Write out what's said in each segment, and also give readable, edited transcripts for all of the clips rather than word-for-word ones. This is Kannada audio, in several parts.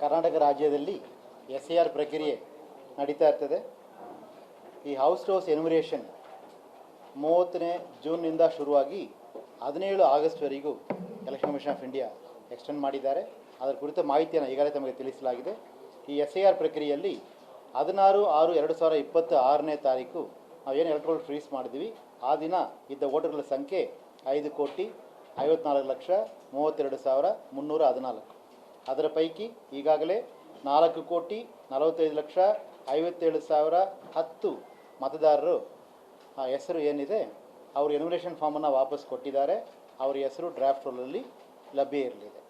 ಕರ್ನಾಟಕ ರಾಜ್ಯದಲ್ಲಿ SIR ಪ್ರಕ್ರಿಯೆ ನಡೀತಾ ಇರ್ತದೆ. ಈ ಹೌಸ್ ಟು ಹೌಸ್ ಎನ್ಯುಮರೇಷನ್ 30ನೇ ಜೂನ್ನಿಂದ ಶುರುವಾಗಿ 17 ಆಗಸ್ಟ್ವರೆಗೂ election commission of India extend ಮಾಡಿದ್ದಾರೆ. ಅದರ ಕುರಿತ ಮಾಹಿತಿಯನ್ನು ಈಗಾಗಲೇ ತಮಗೆ ತಿಳಿಸಲಾಗಿದೆ. ಈ SIR ಪ್ರಕ್ರಿಯೆಯಲ್ಲಿ 16/6/2026ನೇ ತಾರೀಕು ನಾವೇನು ಎಲೆಕ್ಟ್ರೋಲ್ ಫ್ರೀಸ್ ಮಾಡಿದ್ವಿ, ಆ ದಿನ ಇದ್ದ ವೋಟರ್ಗಳ ಸಂಖ್ಯೆ 5,54,32,314. ಅದರ ಪೈಕಿ ಈಗಾಗಲೇ 4,45,57,10 ಮತದಾರರು ಹೆಸರು ಏನಿದೆ ಅವರು ಎನ್ಯುಮರೇಷನ್ ಫಾರ್ಮನ್ನು ವಾಪಸ್ ಕೊಟ್ಟಿದ್ದಾರೆ. ಅವರ ಹೆಸರು ಡ್ರಾಫ್ಟ್ ರೋಲಲ್ಲಿ ಲಭ್ಯ ಇರಲಿದೆ.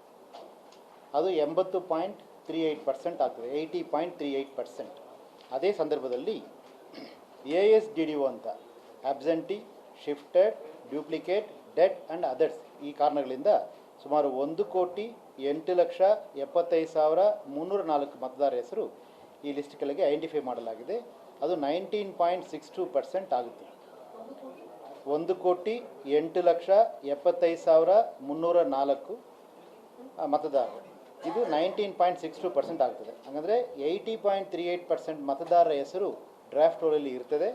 ಅದು 80.38% ಆಗ್ತದೆ, 80.38%. ಅದೇ ಸಂದರ್ಭದಲ್ಲಿ ASDDO ಅಂತ absentee, shifted, duplicate, dead and others ಈ ಕಾರಣಗಳಿಂದ ಸುಮಾರು 1,08,75,304 ಮತದಾರರ ಹೆಸರು ಈ ಲಿಸ್ಟ್ ಕೆಳಗೆ ಐಡೆಂಟಿಫೈ ಮಾಡಲಾಗಿದೆ. ಅದು 19.62% ಆಗುತ್ತೆ. 1,08,75,304 ಮತದಾರರು, ಇದು 19.62% ಆಗ್ತದೆ. ಹಾಗಾದರೆ 80.38% ಮತದಾರರ ಹೆಸರು ಡ್ರಾಫ್ಟ್ ರೋಲಲ್ಲಿ ಇರ್ತದೆ.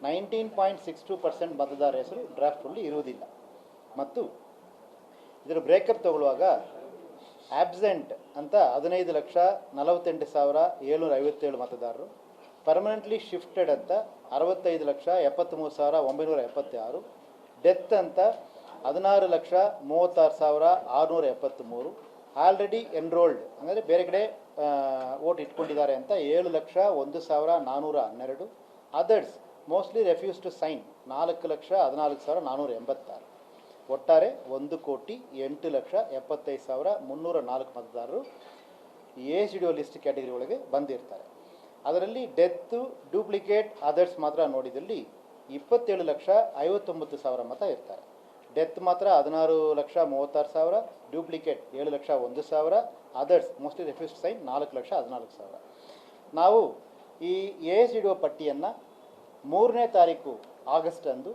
19.62% ಮತದಾರರ ಹೆಸರು ಡ್ರಾಫ್ಟ್ ರೋಲಲ್ಲಿ ಇರುವುದಿಲ್ಲ. ಮತ್ತು ಇದರ ಬ್ರೇಕಪ್ ತಗೊಳ್ಳುವಾಗ ಆಬ್ಸೆಂಟ್ ಅಂತ 15,48,757 ಮತದಾರರು, ಪರ್ಮನೆಂಟ್ಲಿ ಶಿಫ್ಟೆಡ್ ಅಂತ 65,73,976, ಡೆತ್ ಅಂತ 16,36,673, ಆಲ್ರೆಡಿ ಎನ್ರೋಲ್ಡ್ ಅಂದರೆ ಬೇರೆ ಕಡೆ ವೋಟ್ ಇಟ್ಕೊಂಡಿದ್ದಾರೆ ಅಂತ 7,01,412, others mostly refuse to sign 4,14,486. ಒಟ್ಟಾರೆ 1,08,75,304 ಮತದಾರರು ASDO ಲಿಸ್ಟ್ ಕ್ಯಾಟಗರಿ ಒಳಗೆ ಬಂದಿರ್ತಾರೆ. ಅದರಲ್ಲಿ ಡೆತ್ತು, ಡೂಪ್ಲಿಕೇಟ್, ಅದರ್ಸ್ ಮಾತ್ರ ನೋಡಿದಲ್ಲಿ 27,59,000 ಮತ ಇರ್ತಾರೆ. ಡೆತ್ ಮಾತ್ರ 16,36,000, duplicate 7,01,000, others mostly refuse to sign 4,14,000. ನಾವು ಈ ASDO ಪಟ್ಟಿಯನ್ನು 3ನೇ ತಾರೀಕು ಆಗಸ್ಟ್ ಅಂದು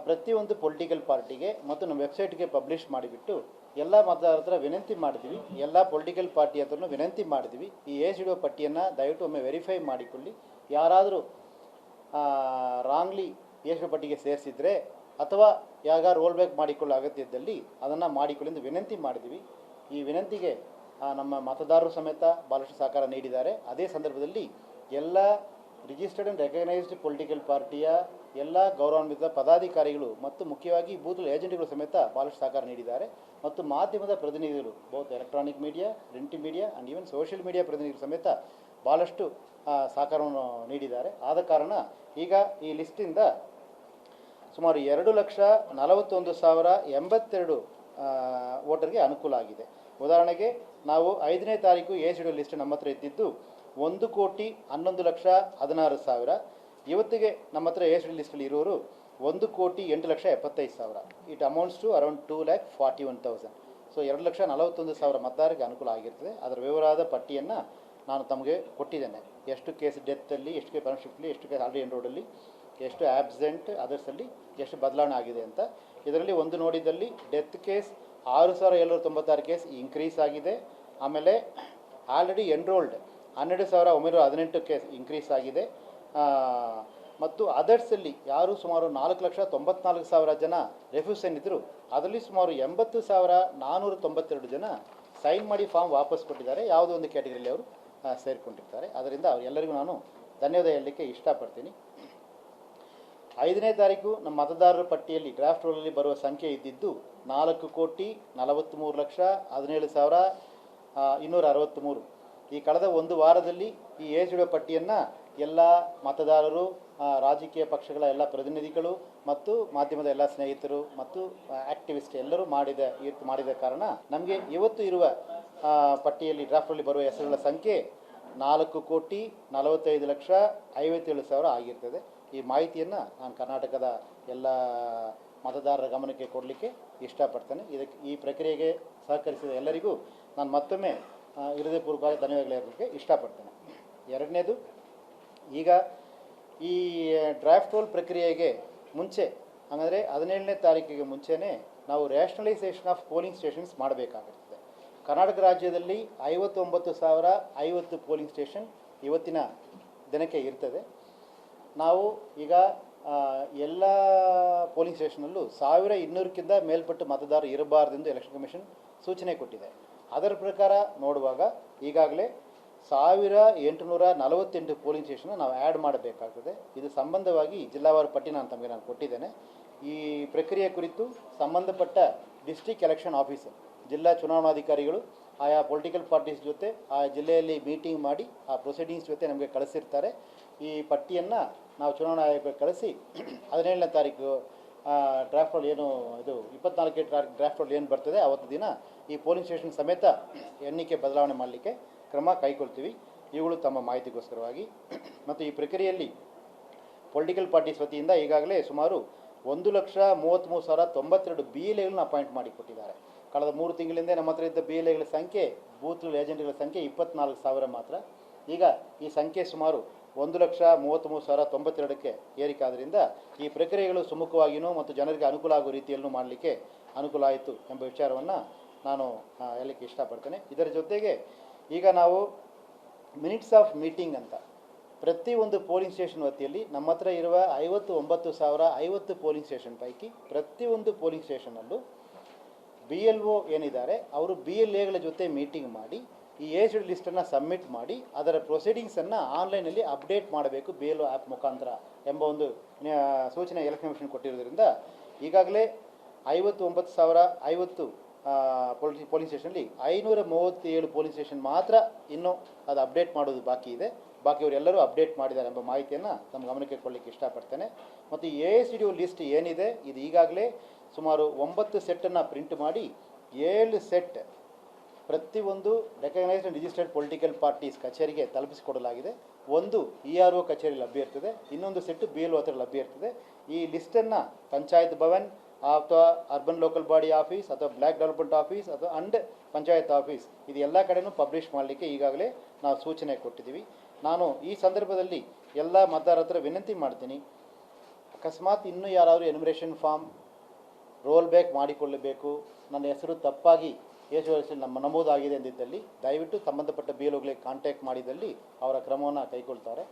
ಪ್ರತಿಯೊಂದು ಪೊಲಿಟಿಕಲ್ ಪಾರ್ಟಿಗೆ ಮತ್ತು ನಮ್ಮ ವೆಬ್ಸೈಟ್ಗೆ ಪಬ್ಲಿಷ್ ಮಾಡಿಬಿಟ್ಟು ಎಲ್ಲ ಮತದಾರರ ಹತ್ರ ವಿನಂತಿ ಮಾಡಿದ್ವಿ, ಎಲ್ಲ ಪೊಲಿಟಿಕಲ್ ಪಾರ್ಟಿ ಹತ್ರನೂ ವಿನಂತಿ ಮಾಡಿದ್ವಿ, ಈ ASDO ಪಟ್ಟಿಯನ್ನು ದಯವಿಟ್ಟು ಒಮ್ಮೆ ವೆರಿಫೈ ಮಾಡಿಕೊಳ್ಳಿ. ಯಾರಾದರೂ ರಾಂಗ್ಲಿ ASDO ಪಟ್ಟಿಗೆ ಸೇರಿಸಿದರೆ ಅಥವಾ ಯಾರು ರೋಲ್ ಬ್ಯಾಕ್ ಮಾಡಿಕೊಳ್ಳೋ ಅಗತ್ಯ ಇದ್ದಲ್ಲಿ ಅದನ್ನು ಮಾಡಿಕೊಳ್ಳಿ ಎಂದು ವಿನಂತಿ ಮಾಡಿದ್ವಿ. ಈ ವಿನಂತಿಗೆ ನಮ್ಮ ಮತದಾರರು ಸಮೇತ ಭಾಳಷ್ಟು ಸಹಕಾರ ನೀಡಿದ್ದಾರೆ. ಅದೇ ಸಂದರ್ಭದಲ್ಲಿ ಎಲ್ಲ ರಿಜಿಸ್ಟರ್ಡ್ ಆ್ಯಂಡ್ ರೆಕಗ್ನೈಸ್ಡ್ ಪೊಲಿಟಿಕಲ್ ಪಾರ್ಟಿಯ ಎಲ್ಲ ಗೌರವಾನ್ವಿತ ಪದಾಧಿಕಾರಿಗಳು ಮತ್ತು ಮುಖ್ಯವಾಗಿ ಬೂತ್ ಏಜೆಂಟ್ಗಳು ಸಮೇತ ಭಾಳಷ್ಟು ಸಹಕಾರ ನೀಡಿದ್ದಾರೆ. ಮತ್ತು ಮಾಧ್ಯಮದ ಪ್ರತಿನಿಧಿಗಳು, ಬಹುತ್ electronic media, print media and even social media ಪ್ರತಿನಿಧಿಗಳು ಸಮೇತ ಭಾಳಷ್ಟು ಸಹಕಾರವನ್ನು ನೀಡಿದ್ದಾರೆ. ಆದ ಕಾರಣ ಈಗ ಈ ಲಿಸ್ಟಿಂದ ಸುಮಾರು 2,41,082 ವೋಟರ್ಗೆ ಅನುಕೂಲ ಆಗಿದೆ. ಉದಾಹರಣೆಗೆ ನಾವು 5ನೇ ತಾರೀಕು ASDO ಲಿಸ್ಟ್ ನಮ್ಮ ಹತ್ರ ಇದ್ದಿದ್ದು 1,11,16,000. ಇವತ್ತಿಗೆ ನಮ್ಮ ಹತ್ರ ASDO ಲಿಸ್ಟಲ್ಲಿ ಇರೋರು 1,08,75,000. It amounts to around 2,41,000. So 2,41,000 ಮತದಾರರಿಗೆ ಅನುಕೂಲ ಆಗಿರ್ತದೆ. ಅದರ ವಿವರವಾದ ಪಟ್ಟಿಯನ್ನು ನಾನು ತಮಗೆ ಕೊಟ್ಟಿದ್ದೇನೆ. ಎಷ್ಟು ಕೇಸ್ ಡೆತ್ತಲ್ಲಿ, ಎಷ್ಟು ಕೇಸ್ ಪರ್ಮನೆಂಟ್ ಎಷ್ಟು ಕೇಸ್ ಆಲ್ರೆಡಿ ಎನ್ರೋಲ್ಡಲ್ಲಿ, ಎಷ್ಟು ಆಬ್ಸೆಂಟ್ ಅದರ್ಸಲ್ಲಿ ಎಷ್ಟು ಬದಲಾವಣೆ ಆಗಿದೆ ಅಂತ. ಇದರಲ್ಲಿ ಒಂದು ನೋಡಿದಲ್ಲಿ ಡೆತ್ ಕೇಸ್ 6,796 ಕೇಸ್ ಇನ್ಕ್ರೀಸ್ ಆಗಿದೆ. ಆಮೇಲೆ ಆಲ್ರೆಡಿ ಎನ್ರೋಲ್ಡ್ 12,918 ಕೇಸ್ ಇನ್ಕ್ರೀಸ್ ಆಗಿದೆ. ಮತ್ತು ಅದರ್ಸಲ್ಲಿ ಯಾರು ಸುಮಾರು 4,94,000 ಜನ ರೆಫ್ಯೂಸನ್ ಇದ್ದರು, ಅದರಲ್ಲಿ ಸುಮಾರು 80,492 ಜನ ಸೈನ್ ಮಾಡಿ ಫಾರ್ಮ್ ವಾಪಸ್ ಕೊಟ್ಟಿದ್ದಾರೆ. ಯಾವುದೋ ಒಂದು ಕ್ಯಾಟಗರಿಯಲ್ಲಿ ಅವರು ಸೇರಿಕೊಂಡಿರ್ತಾರೆ. ಅದರಿಂದ ಅವರೆಲ್ಲರಿಗೂ ನಾನು ಧನ್ಯವಾದ ಹೇಳಲಿಕ್ಕೆ ಇಷ್ಟಪಡ್ತೀನಿ. 5ನೇ ತಾರೀಕು ನಮ್ಮ ಮತದಾರರ ಪಟ್ಟಿಯಲ್ಲಿ ಡ್ರಾಫ್ಟ್ ರೋಲಲ್ಲಿ ಬರುವ ಸಂಖ್ಯೆ ಇದ್ದಿದ್ದು 4,43,17,263. ಈ ಕಳೆದ ಒಂದು ವಾರದಲ್ಲಿ ಈ ASDO ಪಟ್ಟಿಯನ್ನು ಎಲ್ಲ ಮತದಾರರು, ರಾಜಕೀಯ ಪಕ್ಷಗಳ ಎಲ್ಲ ಪ್ರತಿನಿಧಿಗಳು ಮತ್ತು ಮಾಧ್ಯಮದ ಎಲ್ಲ ಸ್ನೇಹಿತರು ಮತ್ತು ಆ್ಯಕ್ಟಿವಿಸ್ಟ್ ಎಲ್ಲರೂ ಮಾಡಿದ ಕಾರಣ ನಮಗೆ ಇವತ್ತು ಇರುವ ಪಟ್ಟಿಯಲ್ಲಿ ಡ್ರಾಫ್ಟಲ್ಲಿ ಬರುವ ಹೆಸರುಗಳ ಸಂಖ್ಯೆ 4,45,57,000 ಆಗಿರ್ತದೆ. ಈ ಮಾಹಿತಿಯನ್ನು ನಾನು ಕರ್ನಾಟಕದ ಎಲ್ಲ ಮತದಾರರ ಗಮನಕ್ಕೆ ಕೊಡಲಿಕ್ಕೆ ಇಷ್ಟಪಡ್ತೇನೆ. ಈ ಪ್ರಕ್ರಿಯೆಗೆ ಸಹಕರಿಸಿದ ಎಲ್ಲರಿಗೂ ನಾನು ಮತ್ತೊಮ್ಮೆ ಹೃದಯಪೂರ್ವಕ ಧನ್ಯವಾದಗಳು ಹೇಳಲಿಕ್ಕೆ ಇಷ್ಟಪಡ್ತೇನೆ. ಎರಡನೇದು, ಈಗ ಈ ಡ್ರಾಫ್ಟ್ ರೋಲ್ ಪ್ರಕ್ರಿಯೆಗೆ ಮುಂಚೆ ಹಾಗಾದರೆ 17ನೇ ತಾರೀಕಿಗೆ ಮುಂಚೆನೇ ನಾವು ರ್ಯಾಷನಲೈಸೇಷನ್ ಆಫ್ ಪೋಲಿಂಗ್ ಸ್ಟೇಷನ್ಸ್ ಮಾಡಬೇಕಾಗಿರ್ತದೆ. ಕರ್ನಾಟಕ ರಾಜ್ಯದಲ್ಲಿ 59,050 ಪೋಲಿಂಗ್ ಸ್ಟೇಷನ್ ಇವತ್ತಿನ ದಿನಕ್ಕೆ ಇರ್ತದೆ. ನಾವು ಈಗ ಎಲ್ಲ ಪೋಲಿಂಗ್ ಸ್ಟೇಷನಲ್ಲೂ 1200ಕ್ಕಿಂತ ಮೇಲ್ಪಟ್ಟು ಮತದಾರರು ಇರಬಾರ್ದೆಂದು ಎಲೆಕ್ಷನ್ ಕಮಿಷನ್ ಸೂಚನೆ ಕೊಟ್ಟಿದೆ. ಅದರ ಪ್ರಕಾರ ನೋಡುವಾಗ ಈಗಾಗಲೇ 1848 ಪೋಲಿಂಗ್ ಸ್ಟೇಷನ್ ನಾವು ಆ್ಯಡ್ ಮಾಡಬೇಕಾಗ್ತದೆ. ಇದು ಸಂಬಂಧವಾಗಿ ಜಿಲ್ಲಾವಾರು ಪಟ್ಟಿ ನಾನು ಕೊಟ್ಟಿದ್ದೇನೆ. ಈ ಪ್ರಕ್ರಿಯೆ ಕುರಿತು ಸಂಬಂಧಪಟ್ಟ ಡಿಸ್ಟ್ರಿಕ್ಟ್ ಎಲೆಕ್ಷನ್ ಆಫೀಸರ್, ಜಿಲ್ಲಾ ಚುನಾವಣಾಧಿಕಾರಿಗಳು ಆಯಾ ಪೊಲಿಟಿಕಲ್ ಪಾರ್ಟೀಸ್ ಜೊತೆ ಆ ಜಿಲ್ಲೆಯಲ್ಲಿ ಮೀಟಿಂಗ್ ಮಾಡಿ ಆ ಪ್ರೊಸೀಡಿಂಗ್ಸ್ ಜೊತೆ ನಮಗೆ ಕಳಿಸಿರ್ತಾರೆ. ಈ ಪಟ್ಟಿಯನ್ನು ನಾವು ಚುನಾವಣಾ ಆಯೋಗಕ್ಕೆ ಕಳಿಸಿ 17ನೇ ತಾರೀಕು ಡ್ರಾಫ್ಟ್ ರೋಲ್ ಏನು ಇದು 24ನೇ ಡ್ರಾಫ್ಟ್ ರೋಲ್ ಏನು ಬರ್ತದೆ ಅವತ್ತು ದಿನ ಈ ಪೋಲಿಂಗ್ ಸ್ಟೇಷನ್ ಸಮೇತ ಎಣ್ಣಿಕೆ ಬದಲಾವಣೆ ಮಾಡಲಿಕ್ಕೆ ಕ್ರಮ ಕೈಗೊಳ್ತೀವಿ. ಇವುಗಳು ತಮ್ಮ ಮಾಹಿತಿಗೋಸ್ಕರವಾಗಿ. ಮತ್ತು ಈ ಪ್ರಕ್ರಿಯೆಯಲ್ಲಿ ಪೊಲಿಟಿಕಲ್ ಪಾರ್ಟೀಸ್ ವತಿಯಿಂದ ಈಗಾಗಲೇ ಸುಮಾರು 1,33,092 BLAಗಳನ್ನು ಅಪಾಯಿಂಟ್ ಮಾಡಿ ಕೊಟ್ಟಿದ್ದಾರೆ. ಕಳೆದ 3 ತಿಂಗಳಿಂದ ನಮ್ಮ ಹತ್ರ ಇದ್ದ BLAಗಳ ಸಂಖ್ಯೆ, ಬೂತ್ ಏಜೆಂಟ್ಗಳ ಸಂಖ್ಯೆ 24,000 ಮಾತ್ರ. ಈಗ ಈ ಸಂಖ್ಯೆ ಸುಮಾರು 1,33,092ಕ್ಕೆ ಏರಿಕೆ ಆದ್ದರಿಂದ ಈ ಪ್ರಕ್ರಿಯೆಗಳು ಸುಮುಖವಾಗಿಯೂ ಮತ್ತು ಜನರಿಗೆ ಅನುಕೂಲ ಆಗುವ ರೀತಿಯಲ್ಲೂ ಮಾಡಲಿಕ್ಕೆ ಅನುಕೂಲ ಆಯಿತು ಎಂಬ ವಿಚಾರವನ್ನು ನಾನು ಹೇಳಲಿಕ್ಕೆ ಇಷ್ಟಪಡ್ತೇನೆ. ಇದರ ಜೊತೆಗೆ ಈಗ ನಾವು ಮಿನಿಟ್ಸ್ ಆಫ್ ಮೀಟಿಂಗ್ ಅಂತ ಪ್ರತಿಯೊಂದು ಪೋಲಿಂಗ್ ಸ್ಟೇಷನ್ ವತಿಯಲ್ಲಿ ನಮ್ಮ ಹತ್ರ ಇರುವ 59,050 ಪೋಲಿಂಗ್ ಸ್ಟೇಷನ್ ಪೈಕಿ ಪ್ರತಿಯೊಂದು ಪೋಲಿಂಗ್ ಸ್ಟೇಷನಲ್ಲೂ BLO ಏನಿದ್ದಾರೆ ಅವರು BLAಗಳ ಜೊತೆ ಮೀಟಿಂಗ್ ಮಾಡಿ ಈ ಏಜ್ಡ್ ಲಿಸ್ಟನ್ನು ಸಬ್ಮಿಟ್ ಮಾಡಿ ಅದರ ಪ್ರೊಸೀಡಿಂಗ್ಸನ್ನು ಆನ್ಲೈನಲ್ಲಿ ಅಪ್ಡೇಟ್ ಮಾಡಬೇಕು BLO ಆ್ಯಪ್ ಮುಖಾಂತರ ಎಂಬ ಒಂದು ಸೂಚನೆ ಎಲೆಕ್ಷನ್ ಕಮಿಷನ್ ಕೊಟ್ಟಿರೋದ್ರಿಂದ ಈಗಾಗಲೇ 59,050 ಪೋಲಿಂಗ್ ಸ್ಟೇಷನಲ್ಲಿ 537 ಪೋಲಿಂಗ್ ಸ್ಟೇಷನ್ ಮಾತ್ರ ಇನ್ನೂ ಅದು ಅಪ್ಡೇಟ್ ಮಾಡೋದು ಬಾಕಿ ಇದೆ. ಬಾಕಿಯವರೆಲ್ಲರೂ ಅಪ್ಡೇಟ್ ಮಾಡಿದ್ದಾರೆ ಎಂಬ ಮಾಹಿತಿಯನ್ನು ನಮ್ಮ ಗಮನಕ್ಕೆ ಕೊಡಲಿಕ್ಕೆ ಇಷ್ಟಪಡ್ತೇನೆ. ಮತ್ತು ಈ AICTO ಲಿಸ್ಟ್ ಏನಿದೆ ಇದು ಈಗಾಗಲೇ ಸುಮಾರು 9 ಸೆಟ್ಟನ್ನು ಪ್ರಿಂಟ್ ಮಾಡಿ 7 ಸೆಟ್ ಪ್ರತಿಯೊಂದು recognised and registered political parties ಕಚೇರಿಗೆ ತಲುಪಿಸಿಕೊಡಲಾಗಿದೆ. ಒಂದು ERO ಕಚೇರಿ ಲಭ್ಯ ಇರ್ತದೆ, ಇನ್ನೊಂದು ಸೆಟ್ BLO ಹತ್ರ ಲಭ್ಯ ಇರ್ತದೆ. ಈ ಲಿಸ್ಟನ್ನು ಪಂಚಾಯತ್ ಭವನ್ ಅಥವಾ ಅರ್ಬನ್ ಲೋಕಲ್ ಬಾಡಿ ಆಫೀಸ್ ಅಥವಾ ಬ್ಲಾಕ್ ಡೆವಲಪ್ಮೆಂಟ್ ಆಫೀಸ್ ಅಥವಾ ಅಂಡ್ ಪಂಚಾಯತ್ ಆಫೀಸ್ ಇದು ಎಲ್ಲ ಕಡೆಯೂ ಪಬ್ಲಿಷ್ ಮಾಡಲಿಕ್ಕೆ ಈಗಾಗಲೇ ನಾವು ಸೂಚನೆ ಕೊಟ್ಟಿದ್ದೀವಿ. ನಾನು ಈ ಸಂದರ್ಭದಲ್ಲಿ ಎಲ್ಲ ಮತದಾರರ ಹತ್ರ ವಿನಂತಿ ಮಾಡ್ತೀನಿ, ಅಕಸ್ಮಾತ್ ಇನ್ನೂ ಯಾರಾದರೂ ಎನ್ಯುಮರೇಷನ್ ಫಾರ್ಮ್ ರೋಲ್ ಬ್ಯಾಕ್ ಮಾಡಿಕೊಳ್ಳಬೇಕು, ನನ್ನ ಹೆಸರು ತಪ್ಪಾಗಿ ನಮ್ಮ ನಮೂದಾಗಿದೆ ಎಂದಿದ್ದಲ್ಲಿ ದಯವಿಟ್ಟು ಸಂಬಂಧಪಟ್ಟ BLOಗಳಿಗೆ ಕಾಂಟ್ಯಾಕ್ಟ್ ಮಾಡಿದಲ್ಲಿ ಅವರ ಕ್ರಮವನ್ನು ಕೈಗೊಳ್ತಾರೆ.